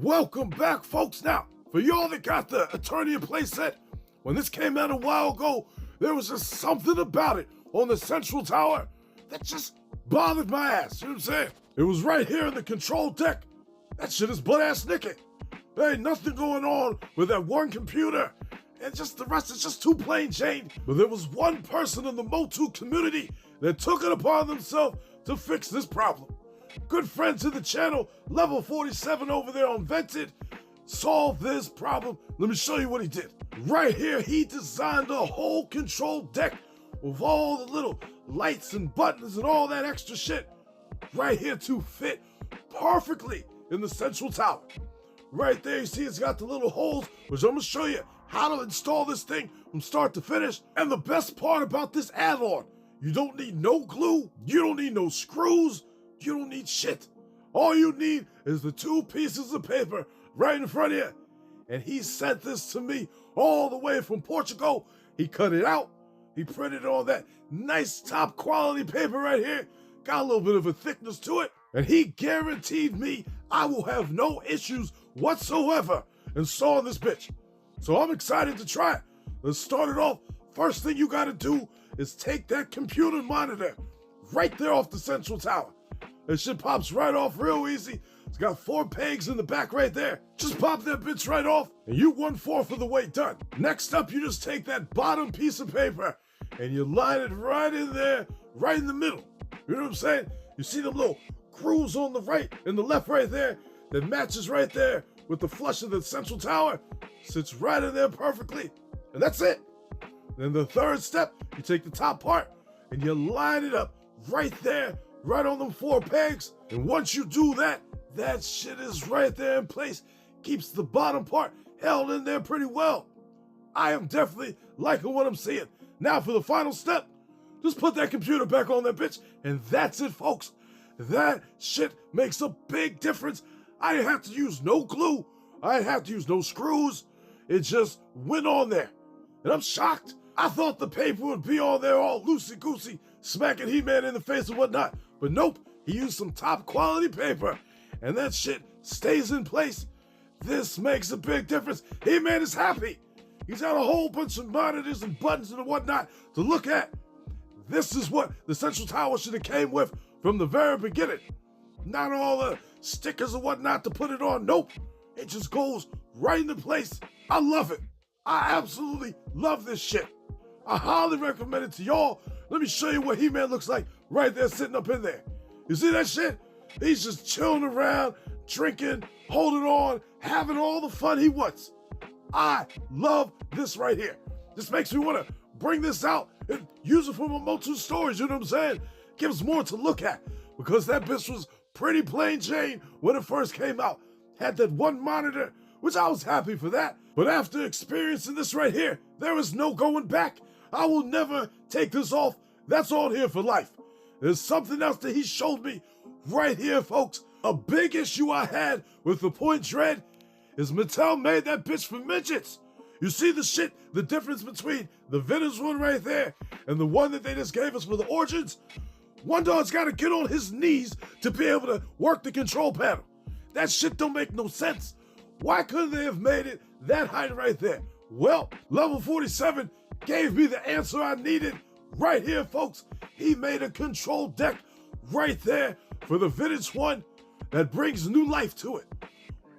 Welcome back, folks. Now, for y'all that got the Eternia Playset, when this came out a while ago, there was just something about it on the central tower that just bothered my ass, you know what I'm saying? It was right here in the control deck. That shit is butt-ass naked. There ain't nothing going on with that one computer, and just the rest is just too plain Jane. But there was one person in the Motu community that took it upon themselves to fix this problem. Good friend to the channel, level 47 over there on Vented, solved this problem. Let me show you what he did. Right here, he designed a whole control deck with all the little lights and buttons and all that extra shit right here to fit perfectly in the central tower. Right there, you see it's got the little holes, which I'm gonna show you how to install this thing from start to finish. And the best part about this add-on, you don't need no glue, you don't need no screws, you don't need shit. All you need is the two pieces of paper right in front of you. And he sent this to me all the way from Portugal. He cut it out. He printed it on that nice top quality paper right here. Got a little bit of a thickness to it. And he guaranteed me I will have no issues whatsoever installing this bitch. So I'm excited to try it. Let's start it off. First thing you gotta do is take that computer monitor right there off the central tower. That shit pops right off real easy. It's got 4 pegs in the back right there. Just pop that bitch right off, and you 1/4 of the way done. Next up, you just take that bottom piece of paper, and you line it right in there, right in the middle. You know what I'm saying? You see them little grooves on the right and the left right there that matches right there with the flush of the central tower. Sits right in there perfectly, and that's it. Then the third step, you take the top part, and you line it up right there, right on them 4 pegs. And once you do that, that shit is right there in place. Keeps the bottom part held in there pretty well. I am definitely liking what I'm seeing. Now for the final step, just put that computer back on that bitch, and that's it, folks. That shit makes a big difference. I didn't have to use no glue. I didn't have to use no screws. It just went on there. And I'm shocked. I thought the paper would be on there all loosey-goosey, smacking Heman in the face and whatnot. But nope, he used some top quality paper, and that shit stays in place. This makes a big difference. Heman is happy. He's got a whole bunch of monitors and buttons and whatnot to look at. This is what the central tower should have came with from the very beginning. Not all the stickers and whatnot to put it on. Nope, it just goes right into place. I love it. I absolutely love this shit. I highly recommend it to y'all. Let me show you what Heman looks like right there sitting up in there. You see that shit? He's just chilling around, drinking, holding on, having all the fun he wants. I love this right here. This makes me want to bring this out and use it for my Motu stories, you know what I'm saying? Gives more to look at, because that bitch was pretty plain Jane when it first came out. Had that one monitor, which I was happy for that. But after experiencing this right here, there is no going back. I will never take this off. That's on here for life. There's something else that he showed me right here, folks. A big issue I had with the Point Dread is Mattel made that bitch for midgets. You see the shit, the difference between the vintage one right there and the one that they just gave us for the Origins? One dog's gotta get on his knees to be able to work the control panel. That shit don't make no sense. Why couldn't they have made it that height right there? Well, level 47 gave me the answer I needed right here, folks. He made a control deck right there for the vintage one that brings new life to it.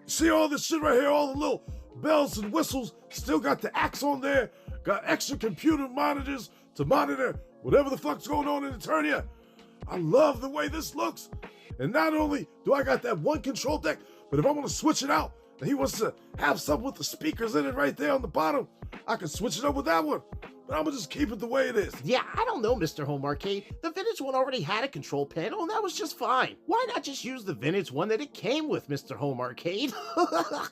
See all this shit right here, all the little bells and whistles, still got the axe on there, got extra computer monitors to monitor whatever the fuck's going on in Eternia. I love the way this looks. And not only do I got that one control deck, but if I want to switch it out, and he wants to have something with the speakers in it right there on the bottom, I can switch it up with that one. But I'm gonna just keep it the way it is. Yeah, I don't know, Mr. Home Arcade. The vintage one already had a control panel, and that was just fine. Why not just use the vintage one that it came with, Mr. Home Arcade?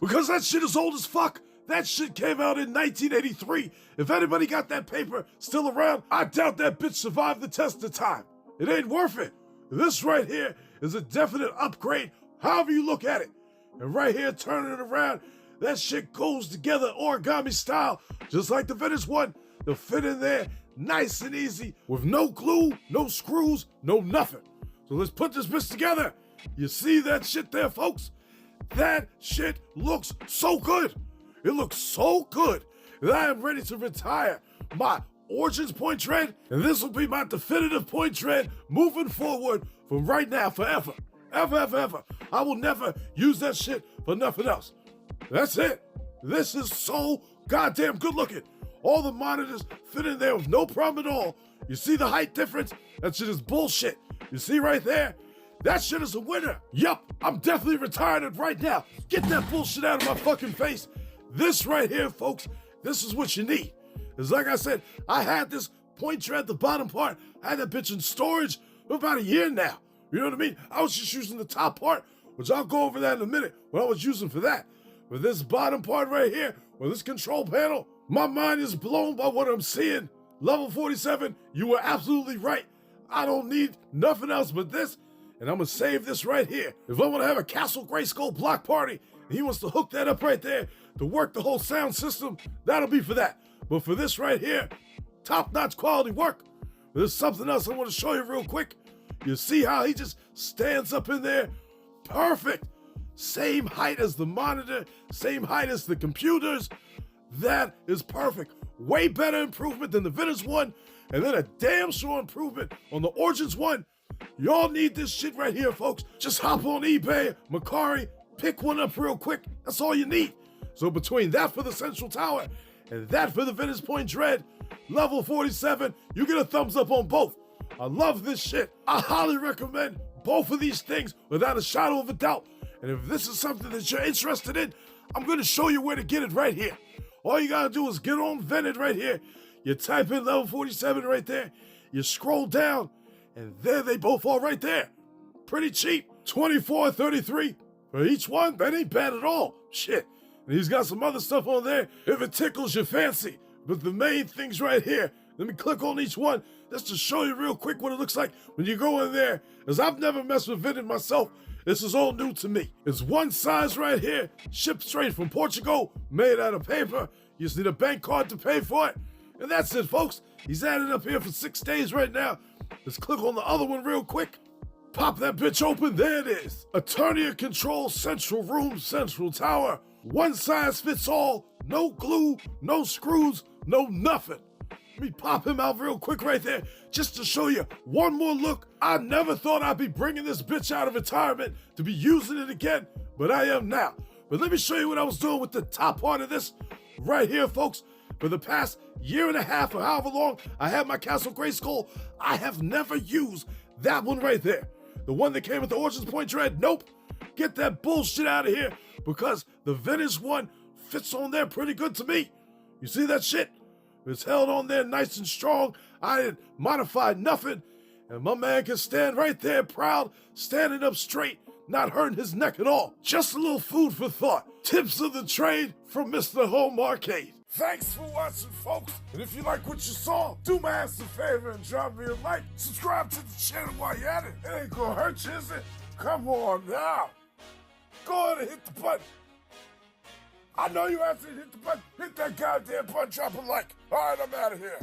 Because that shit is old as fuck. That shit came out in 1983. If anybody got that paper still around, I doubt that bitch survived the test of time. It ain't worth it. This right here is a definite upgrade, however you look at it. And right here, turning it around, that shit goes together origami style, just like the vintage one. They'll fit in there nice and easy with no glue, no screws, no nothing. So let's put this bitch together. You see that shit there, folks? That shit looks so good. It looks so good that I am ready to retire my Origins Point Dread, and this will be my definitive Point Dread moving forward from right now forever. Ever. I will never use that shit for nothing else. That's it. This is so goddamn good looking. All the monitors fit in there with no problem at all. You see the height difference? That shit is bullshit. You see right there? That shit is a winner. Yup, I'm definitely retiring it right now. Get that bullshit out of my fucking face. This right here, folks, this is what you need. Because like I said, I had this Point Dread, the bottom part, I had that bitch in storage for about a year now. You know what I mean? I was just using the top part, which I'll go over that in a minute, what I was using for that. But this bottom part right here, with this control panel, my mind is blown by what I'm seeing. Level 47, you were absolutely right. I don't need nothing else but this, and I'm gonna save this right here. If I wanna have a Castle Grayskull block party, and he wants to hook that up right there to work the whole sound system, that'll be for that. But for this right here, top-notch quality work. There's something else I want to show you real quick. You see how he just stands up in there? Perfect. Same height as the monitor, same height as the computers. That is perfect. Way better improvement than the Vintage one, and then a damn sure improvement on the Origins one. Y'all need this shit right here, folks. Just hop on eBay, Mercari, pick one up real quick. That's all you need. So between that for the Central Tower and that for the Vintage Point Dread, level 47, you get a thumbs up on both. I love this shit. I highly recommend both of these things without a shadow of a doubt. And if this is something that you're interested in, I'm going to show you where to get it right here. All you got to do is get on Vented right here. You type in level 47 right there. You scroll down, and there they both are right there. Pretty cheap. $24.33 for each one. That ain't bad at all. Shit. And he's got some other stuff on there if it tickles your fancy. But the main things right here, let me click on each one just to show you real quick what it looks like when you go in there. As I've never messed with Vinted myself, this is all new to me. It's one size right here, shipped straight from Portugal, made out of paper. You just need a bank card to pay for it. And that's it, folks. He's added up here for 6 days right now. Let's click on the other one real quick. Pop that bitch open. There it is. Eternia Control Central Room, Central Tower. One size fits all. No glue, no screws, no nothing. Let me pop him out real quick right there just to show you one more look. I never thought I'd be bringing this bitch out of retirement to be using it again, but I am now. But let me show you what I was doing with the top part of this right here, folks. For the past year and a half or however long I had my Castle Grayskull, I have never used that one right there. The one that came with the Origins Point Dread, nope. Get that bullshit out of here because the Vintage one fits on there pretty good to me. You see that shit? It's held on there nice and strong. I didn't modify nothing. And my man can stand right there proud, standing up straight, not hurting his neck at all. Just a little food for thought. Tips of the trade from Mr. Home Arcade. Thanks for watching, folks. And if you like what you saw, do my ass a favor and drop me a like. Subscribe to the channel while you're at it. It ain't gonna hurt you, is it? Come on now. Go ahead and hit the button. I know you have to hit the button. Hit that goddamn button, drop a like. All right, I'm out of here.